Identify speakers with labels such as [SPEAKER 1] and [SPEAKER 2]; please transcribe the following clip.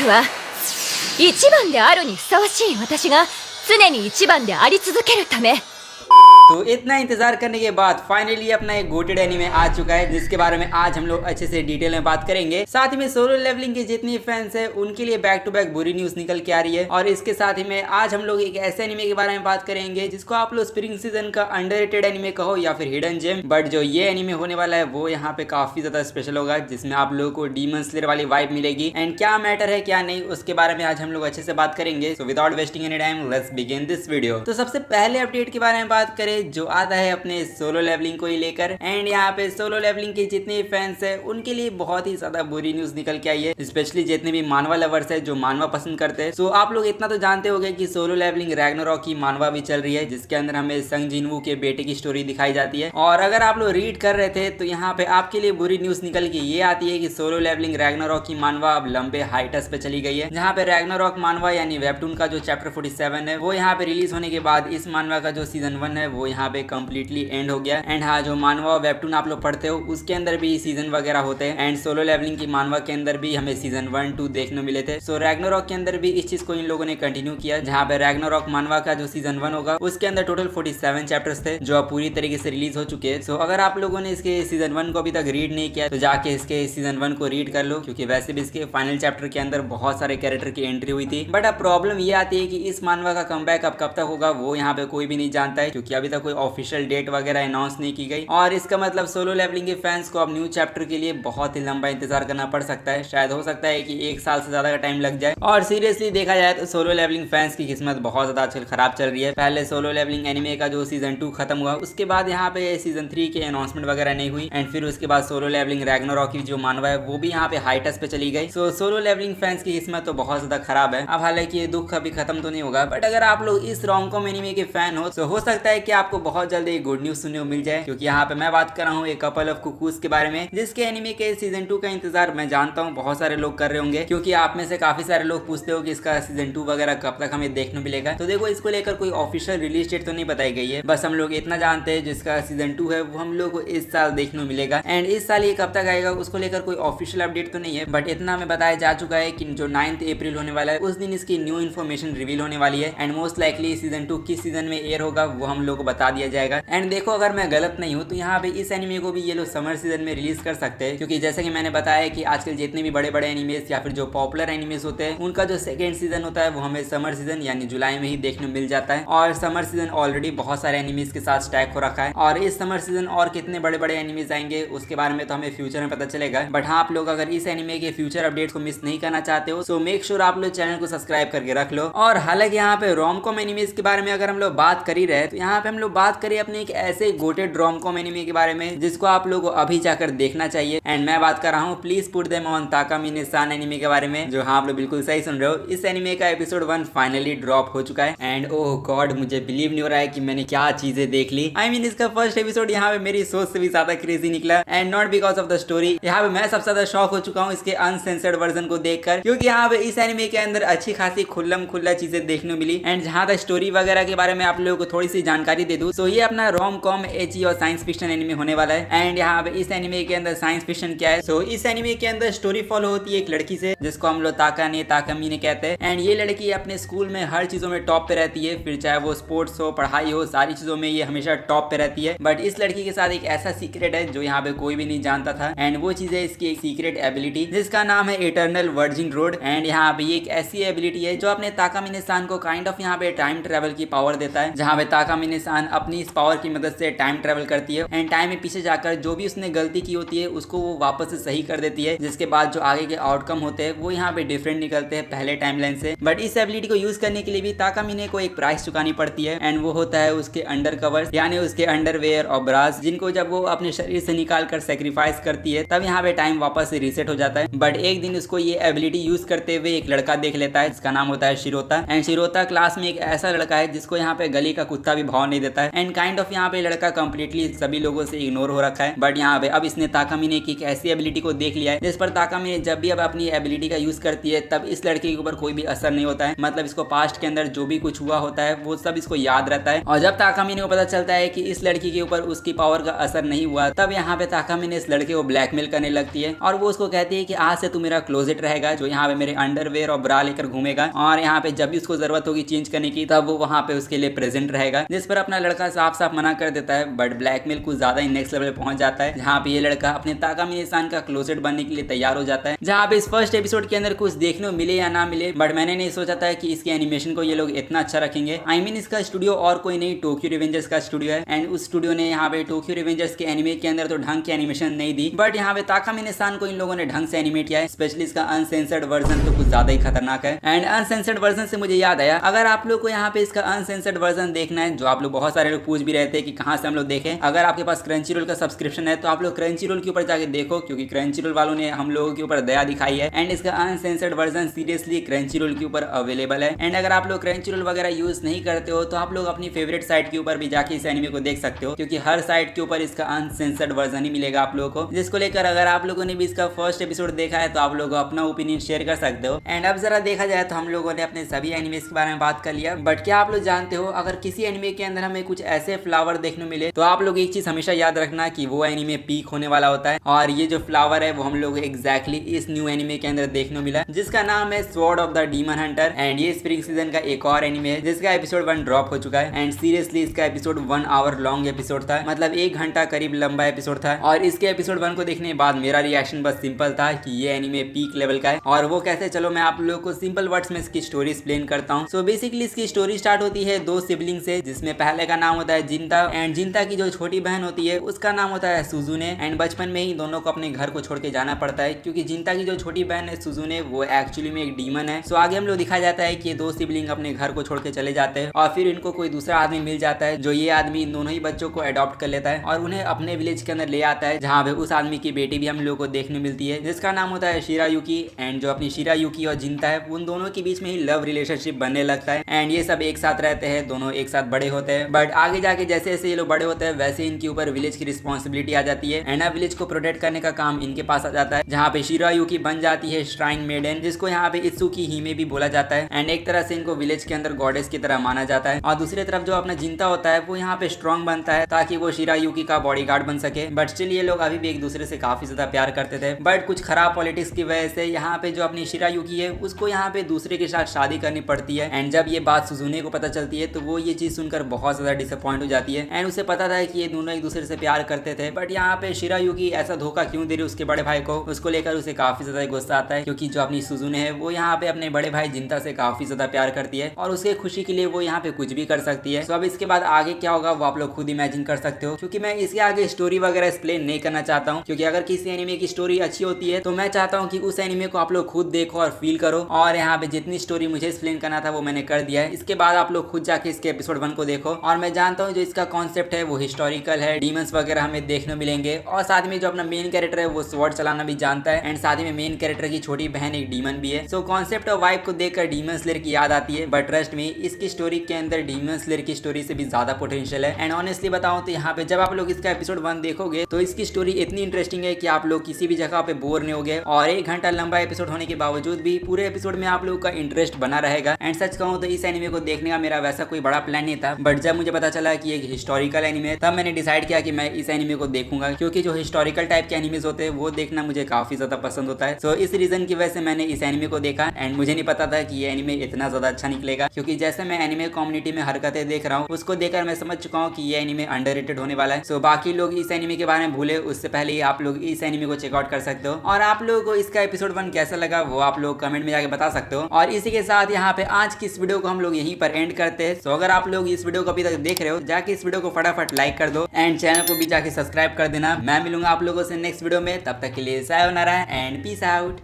[SPEAKER 1] 僕は一番であるにふさわしい私が常に一番であり続けるため。
[SPEAKER 2] तो इतना इंतजार करने के बाद फाइनली अपना एक गोटेड एनीमे आ चुका है, जिसके बारे में आज हम लोग अच्छे से डिटेल में बात करेंगे। साथ ही में सोलो लेवलिंग के जितनी फैंस हैं उनके लिए बैक टू बैक बुरी न्यूज निकल के आ रही है। और इसके साथ ही में आज हम लोग एक ऐसे एनीमे के बारे में बात करेंगे जिसको आप लोग स्प्रिंग सीजन का अंडररेटेड एनीमे कहो या फिर हिडन जेम, बट जो ये एनीमे होने वाला है वो यहाँ पे काफी ज्यादा स्पेशल होगा, जिसमें आप लोगों को डीमन स्लेयर वाली वाइब मिलेगी। एंड क्या मैटर है क्या नहीं उसके बारे में आज हम लोग अच्छे से बात करेंगे। So without wasting any time let's begin this video. तो सबसे पहले अपडेट के बारे में बात करें जो आता है अपने सोलो लेवलिंग को ही लेकर। एंड यहाँ पे सोलो लेवलिंग के जितने फैंस है उनके लिए बहुत ही ज्यादा बुरी न्यूज निकल के आई है, स्पेशली जितने भी मानवा लवर्स है जो मानवा पसंद करते हैं। सो आप लोग इतना तो जानते होंगे कि सोलो लेवलिंग रैग्नारॉक की मानवा भी चल रही है, जिसके अंदर हमें संग जिनवू के बेटे की स्टोरी दिखाई जाती है। और अगर आप लोग रीड कर रहे थे तो यहाँ पे आपके लिए बुरी न्यूज निकल के ये आती है कि सोलो लेवलिंग रैग्नारॉक की मानवा अब लंबे हाइटस पे चली गई है, जहाँ पे रैग्नारॉक मानवा यानी वेबटून का जो चैप्टर 47 है वो यहाँ पे रिलीज होने के बाद इस मानवा का जो सीजन 1 है वो यहाँ पे कम्प्लीटली एंड हो गया। एंड हाँ, जो मानवा वेबटून आप लोग पढ़ते हो उसके अंदर भी सीजन वगैरह होते हैं। एंड सोलो लेवलिंग की मानवा के अंदर भी हमें सीजन 1, 2 देखने मिले थे। सो रैग्नारॉक के अंदर भी इस चीज को इन लोगों ने कंटिन्यू किया, जहाँ पे रैग्नारॉक मानवा का जो सीजन 1 होगा उसके अंदर टोटल 47 चैप्टर्स थे जो अब पूरी तरीके से रिलीज हो चुके हैं। सो अगर आप लोगों ने इसके सीजन 1 को अभी तक रीड नहीं किया तो जाके इसके सीजन 1 को रीड कर लो, क्योंकि वैसे भी इसके फाइनल चैप्टर के अंदर बहुत सारे कैरेक्टर की एंट्री हुई थी। बट अब प्रॉब्लम ये आती है कि इस मानवा का कमबैक अब कब तक होगा वो यहाँ पे कोई भी नहीं जानता है, क्योंकि अभी तक कोई ऑफिशियल डेट वगैरह अनाउंस नहीं की गई। और इसका मतलब सोलो लेवलिंग के फैंस को अब न्यू चैप्टर के लिए बहुत ही लंबा इंतजार करना पड़ सकता है। शायद हो सकता है कि 1 साल से ज्यादा का टाइम लग जाए। और सीरियसली देखा जाए तो सोलो लेवलिंग फैंस की किस्मत बहुत ज्यादा आजकल खराब चल रही है। पहले सोलो लेवलिंग एनिमे का जो सीजन 2 खत्म हुआ उसके बाद यहाँ पे सीजन 3 के अनाउंसमेंट वगैरह नहीं हुई। एंड फिर उसके बाद सोलो लेवलिंग रैग्नारॉक की जो मानवा है वो भी यहाँ पे हाइटस पे चली गई। सो सोलो लेवलिंग फैंस की किस्मत तो बहुत ज्यादा खराब है। अब हालांकि ये दुख अभी खत्म तो नहीं होगा, बट अगर आप लोग इस रोम-कॉम एनिमे के फैन हो तो हो सकता है कि आपको बहुत जल्दी गुड न्यूज सुनने को मिल जाए, क्योंकि यहाँ पे मैं बात कर रहा हूँ एक कपल ऑफ कुकूज के बारे में, जिसके एनिमे के सीजन 2 का इंतजार मैं जानता हूँ बहुत सारे लोग कर रहे होंगे, क्योंकि आप में से काफी सारे लोग पूछते हो कि इसका सीजन 2 वगैरह कब तक हमें देखने मिलेगा। तो देखो, इसको लेकर कोई ऑफिशियल रिलीज डेट तो नहीं बताई गई है, बस हम लोग इतना जानते हैं जिसका सीजन 2 है वो हम लोग को इस साल देखने मिलेगा। एंड इस साल ये कब तक आएगा उसको लेकर कोई ऑफिशियल अपडेट तो नहीं है, बट इतना हमें बताया जा चुका है कि जो 9 अप्रैल होने वाला है उस दिन इसकी न्यू इन्फॉर्मेशन रिवील होने वाली है। एंड मोस्ट लाइकली सीजन 2 किस सीजन में एयर होगा वो हम लोग को बता दिया जाएगा। एंड देखो, अगर मैं गलत नहीं हूँ तो यहाँ पे इस एनिमे को भी ये लोग समर सीजन में रिलीज कर सकते हैं, क्योंकि जैसे कि मैंने बताया कि आजकल जितने भी बड़े बड़े एनिमेस या फिर जो पॉपुलर एनिमेस होते हैं उनका जो सेकंड सीजन होता है वो हमें समर सीजन यानी जुलाई में ही देखने मिल जाता है। और समर सीजन ऑलरेडी बहुत सारे एनिमेस के साथ स्टैक हो रखा है, और इस समर सीजन और कितने बड़े बड़े एनिमेस आएंगे उसके बारे में तो हमें फ्यूचर में पता चलेगा। बट हाँ, आप लोग अगर इस एनिमे के फ्यूचर अपडेट्स को मिस नहीं करना चाहते हो सो मेक श्योर आप लोग चैनल को सब्सक्राइब करके रख लो। और हालांकि यहाँ पे रोम-कॉम एनिमेस के बारे में अगर हम लोग बात कर ही रहे तो यहाँ पे हम लोग बात करें अपने एक ऐसे गोटेड रोम-कॉम एनिमे के बारे में जिसको आप लोग को अभी जाकर देखना चाहिए। एंड मैं बात कर रहा हूँ please put them on Takami san anime के बारे में, जो हाँ आप लोग बिल्कुल सही सुन रहे हो। इस एनिमे का एपिसोड 1 फाइनली ड्रॉप हो चुका है। एंड ओह गॉड, मुझे बिलीव नहीं हो रहा है कि मैंने क्या चीजें देख ली। आई मीन इसका फर्स्ट एपिसोड यहाँ पे मेरी सोच से भी ज्यादा क्रेजी निकला, and not because of the story. यहाँ पे मैं सबसे ज्यादा शॉक हो चुका हूँ इसके अनसेंसर्ड वर्जन को देखकर, क्योंकि यहाँ पे इस एनिमे के अंदर अच्छी खासी खुल्लम खुल्ला चीजें देखने मिली। एंड जहाँ तक स्टोरी वगैरह के बारे में आप लोगों को थोड़ी सी जानकारी दे दूं, तो ये अपना रोम-कॉम एजी और साइंस फिक्शन एनिमे होने वाला है। एंड यहाँ पे इस एनिमे के अंदर साइंस फिक्शन क्या है, सो इस एनिमे के अंदर स्टोरी फॉलो होती है एक लड़की से जिसको हम लोग ताकामी ने कहते हैं। एंड ये लड़की अपने स्कूल में हर चीजों में टॉप पे रहती है, फिर चाहे वो स्पोर्ट्स हो, पढ़ाई हो, सारी चीजों में ये हमेशा टॉप पे रहती है। बट इस लड़की के साथ एक ऐसा सीक्रेट है जो यहाँ पे कोई भी नहीं जानता था, एंड वो चीज है इसकी एक सीक्रेट एबिलिटी जिसका नाम है इटर्नल वर्जिन रोड। एंड यहाँ पे एक ऐसी एबिलिटी है जो अपने ताकामी-सान को काइंड ऑफ यहाँ पे टाइम ट्रेवल की पावर देता है, जहाँ पे ताकामी-सान अपनी इस पावर की मदद से टाइम ट्रेवल करती है एंड टाइम में पीछे जाकर जो भी उसने गलती की होती है उसको वो वापस से सही कर देती है, जिसके बाद जो आगे के आउटकम होते हैं वो यहाँ पे डिफरेंट निकलते हैं पहले टाइमलाइन से। बट इस एबिलिटी को यूज करने के लिए भी ताकामी को एक प्राइस चुकानी पड़ती है, एंड वो होता है उसके अंडर कवर्स यानी उसके अंडरवेयर और ब्रास, जिनको जब वो अपने शरीर से निकाल कर सेक्रीफाइस करती है तब यहाँ पे टाइम वापस से रीसेट हो जाता है। बट एक दिन उसको ये एबिलिटी यूज करते हुए एक लड़का देख लेता है जिसका नाम होता है शिरोता। एंड शिरोता क्लास में एक ऐसा लड़का है जिसको यहाँ पे गली का कुत्ता भी भाव नहीं देता है एंड काइंड ऑफ यहाँ पे लड़का कंप्लीटली सभी लोगों से इग्नोर हो रखा है। बट यहाँ पे अब इसने ताकामिने की एक ऐसी एबिलिटी को देख लिया है जिस पर ताकामिने जब भी अब अपनी एबिलिटी का यूज करती है तब इस लड़के के ऊपर कोई भी असर नहीं होता है। मतलब इसको पास्ट के अंदर जो भी कुछ हुआ होता है वो सब इसको याद रहता है। और जब ताकामिने को पता चलता है कि इस लड़की के ऊपर उसकी पावर का असर नहीं हुआ तब यहाँ पे ताकामिने इस लड़के को ब्लैकमेल करने लगती है और वो उसको कहती है कि आज से तू मेरा क्लोजेट रहेगा जो यहाँ पे मेरे अंडरवेयर और ब्रा लेकर घूमेगा और यहाँ पे जब भी उसको जरूरत होगी चेंज करने की तब वो वहाँ पे उसके लिए प्रेजेंट रहेगा। जिस पर अपना लड़का साफ साफ मना कर देता है। बट ब्लैकमेल कुछ ज्यादा ही नेक्स्ट लेवल पे पहुंच जाता है जहाँ पे ये लड़का अपने ताकामिने-सान का क्लोजेट बनने के लिए तैयार हो जाता है। जहाँ पे इस फर्स्ट एपिसोड के अंदर कुछ देखने को मिले या ना मिले बट मैंने नहीं सोचा था कि इसके एनिमेशन को ये लोग इतना अच्छा रखेंगे। आई मीन इसका स्टूडियो और कोई नहीं टोक्यो रिवेंजर्स का स्टूडियो है एंड उस स्टूडियो ने यहाँ पे टोक्यो रिवेंजर्स के एनिमे के अंदर तो ढंग की एनिमेशन नहीं दी बट यहाँ पे ताकामिने-सान को इन लोगों ने ढंग से एनिमेट किया है। स्पेशली इसका अनसेंसर्ड वर्जन तो कुछ ज्यादा ही खतरनाक है। एंड अनसेंसर्ड वर्जन से मुझे याद आया, अगर आप लोग को यहाँ पे इसका अनसेंसर्ड वर्जन देखना है जो आप लोग बहुत सारे लोग पूछ भी रहे थे कि कहाँ से हम लोग देखें, अगर आपके पास क्रंची रोल का सब्सक्रिप्शन है तो आप लोग क्रंची रोल के ऊपर जाके देखो क्योंकि क्रंची रोल वालों ने हम लोगों के ऊपर दया दिखाई है एंड इसका uncensored version seriously Crunchyroll के ऊपर अवेलेबल है। एंड अगर आप लोग क्रंची रोल वगैरह यूज नहीं करते हो तो आप लोग अपनी फेवरेट साइट के ऊपर भी जाके इस एनिमे को देख सकते हो क्योंकि हर साइट के ऊपर इसका अनसेंसर्ड वर्जन ही मिलेगा आप लोगों को, जिसको लेकर अगर आप लोगों ने भी इसका फर्स्ट एपिसोड देखा है तो आप लोग अपना ओपिनियन शेयर कर सकते हो। एंड अब जरा देखा जाए तो हम लोगों ने अपने सभी एनिमेस के बारे में बात कर लिया बट क्या आप लोग जानते हो अगर किसी एनिमे के अंदर हमें कुछ ऐसे फ्लावर देखने मिले तो आप लोग एक चीज हमेशा याद रखना कि वो एनिमे पीक होने वाला होता है और ये जो फ्लावर है वो हम लोग एग्जैक्टली इस न्यू एनिमे के अंदर देखने मिला जिसका नाम है sword of the demon Hunter. And ये स्प्रिंग सीजन का एक और एनिमे है जिसका एपिसोड 1 ड्रॉप हो चुका है एंड सीरियसली इसका एपिसोड 1 आवर लॉन्ग एपिसोड था, मतलब 1 घंटा करीब लंबा एपिसोड था। और इसके एपिसोड 1 को देखने के बाद मेरा रिएक्शन बस सिंपल था कि ये एनिमे पीक लेवल का है और वो कैसे, चलो मैं आप लोगों को सिंपल वर्ड्स में इसकी स्टोरी एक्सप्लेन करता हूँ। सो बेसिकली इसकी स्टोरी स्टार्ट होती है 2 सिबलिंग से जिसमें पहले का नाम होता है जिंता एंड जिंता की जो छोटी बहन होती है उसका नाम होता है सुजुने। एंड बचपन में ही दोनों को अपने घर को छोड़ के जाना पड़ता है क्योंकि जिंता की जो छोटी बहन है सुजुने वो एक्चुअली में एक डीमन है। सो आगे हम लोग दिखाया जाता है कि ये 2 सिबलिंग अपने घर को छोड़ के चले जाते हैं और फिर इनको कोई दूसरा आदमी मिल जाता है जो ये आदमी इन दोनों ही बच्चों को अडॉप्ट कर लेता है और उन्हें अपने विलेज के अंदर ले आता है जहाँ पे उस आदमी की बेटी भी हम लोग को देखने मिलती है जिसका नाम होता है शिरायुकी। एंड जो अपनी शिरायुकी और जिंता है उन दोनों के बीच में ही लव रिलेशनशिप बनने लगता है एंड ये सब एक साथ रहते हैं, दोनों एक साथ बड़े होते हैं। बट आगे जाके जैसे जैसे ये लोग बड़े होते हैं वैसे इनके ऊपर विलेज की रिस्पॉन्सिबिलिटी आ जाती है एंड अब विलेज को प्रोटेक्ट करने का काम इनके पास आ जाता है जहाँ पे शिरायुकी बन जाती है श्राइन मेडन जिसको यहाँ पे इत्सुकी हिमे भी बोला जाता है एंड एक तरह से इनको विलेज के अंदर गॉडेस की तरह माना जाता है। और दूसरी तरफ जो अपना जिंता होता है वो यहाँ पे स्ट्रॉन्ग बनता है ताकि वो शिरायुकी का बॉडीगार्ड बन सके। बट स्टिल ये लोग अभी भी एक दूसरे से काफी ज्यादा प्यार करते थे बट कुछ खराब पॉलिटिक्स की वजह से यहाँ पे जो अपनी शिरायुकी है उसको यहाँ पे दूसरे के साथ शादी करनी पड़ती है। एंड जब ये बात सुजुने को पता चलती है तो वो ये चीज सुनकर बहुत ज्यादा डिसअपॉइंट हो जाती है एंड उसे पता था कि ये दोनों एक दूसरे से प्यार करते थे बट यहाँ पे शिरायुकी ऐसा धोखा क्यों दे रही उसके बड़े भाई को, उसको लेकर उसे काफी ज्यादा गुस्सा आता है क्योंकि जो अपनी सुजुने है वो यहाँ पे अपने बड़े भाई जिंता से काफी ज्यादा प्यार करती है और उसके खुशी के लिए वो यहाँ पे कुछ भी कर सकती है। तो अब इसके बाद आगे क्या होगा वो आप लोग खुद इमेजिन कर सकते हो क्योंकि मैं इसके आगे स्टोरी वगैरह एक्सप्लेन नहीं करना चाहता हूँ क्योंकि अगर किसी एनिमे की स्टोरी अच्छी होती है तो मैं चाहता हूँ कि उस एनिमे को आप लोग खुद देखो और फील करो। और यहाँ पे जितनी स्टोरी मुझे एक्सप्लेन करना था वो मैंने कर दिया है। इसके बाद आप लोग खुद जाके इसके एपिसोड 1 को देखो और मैं जानता हूँ जो इसका कॉन्सेप्ट है वो हिस्टोरिकल है, डीमंस वगैरह हमें देखने मिलेंगे और साथ में जो अपना मेन कैरेक्टर है वो स्वॉर्ड चलाना भी जानता है एंड साथ ही में मेन कैरेक्टर की छोटी बहन एक डीमन भी है। सो कॉन्सेप्ट और वाइब को देखकर डीमन स्लेयर की याद आती है बट ट्रस्ट में इसकी स्टोरी के अंदर डीमन स्लेयर की स्टोरी से भी ज्यादा पोटेंशियल है। एंड ऑनेस्टली बताऊं तो यहाँ पे जब आप लोग इसका एपिसोड 1 देखोगे तो इसकी स्टोरी इतनी इंटरेस्टिंग है कि आप लोग किसी भी जगह पे बोर नहीं होगे और 1 घंटा लंबा एपिसोड होने के बावजूद भी पूरे एपिसोड में आप लोगों का इंटरेस्ट बना रहेगा। एंड सच कहूँ तो इस एनिमे को देखने का मेरा वैसा कोई बड़ा प्लान नहीं था बट जब मुझे पता चला कि एक हिस्टोरिकल एनिमे है तब मैंने डिसाइड किया कि मैं इस एनिमे को देखूंगा क्योंकि जो हिस्टोरिकल टाइप के एनिमेज होते हैं वो देखना मुझे काफी ज्यादा पसंद होता है। सो इस रीजन की वजह से मैंने इस एनिमे को देखा एंड मुझे नहीं पता था कि ये एनिमे इतना ज्यादा अच्छा निकलेगा क्योंकि जैसे मैं एनिमे कम्युनिटी में हरकतें देख रहा हूँ उसको देखकर मैं समझ चुका हूँ कि ये एनिमे अंडररेटेड होने वाला है। सो बाकी लोग इस एनिमे के बारे में भूले उससे पहले ही आप लोग इस एनिमे को चेकआउट कर सकते हो और आप लोगों को इसका एपिसोड 1 कैसा लगा वो आप लोग कमेंट में जाके बता सकते हो। और इसी के साथ यहाँ पे आज की इस वीडियो को हम लोग यहीं पर एंड करते हैं। सो अगर आप लोग इस वीडियो को अभी तक देख रहे हो जाके इस वीडियो को फटाफट लाइक कर दो एंड चैनल को भी जाके सब्सक्राइब कर देना। मैं मिलूंगा आप लोगों से नेक्स्ट वीडियो में, तब तक के लिए सायोनारा एंड पीस आउट।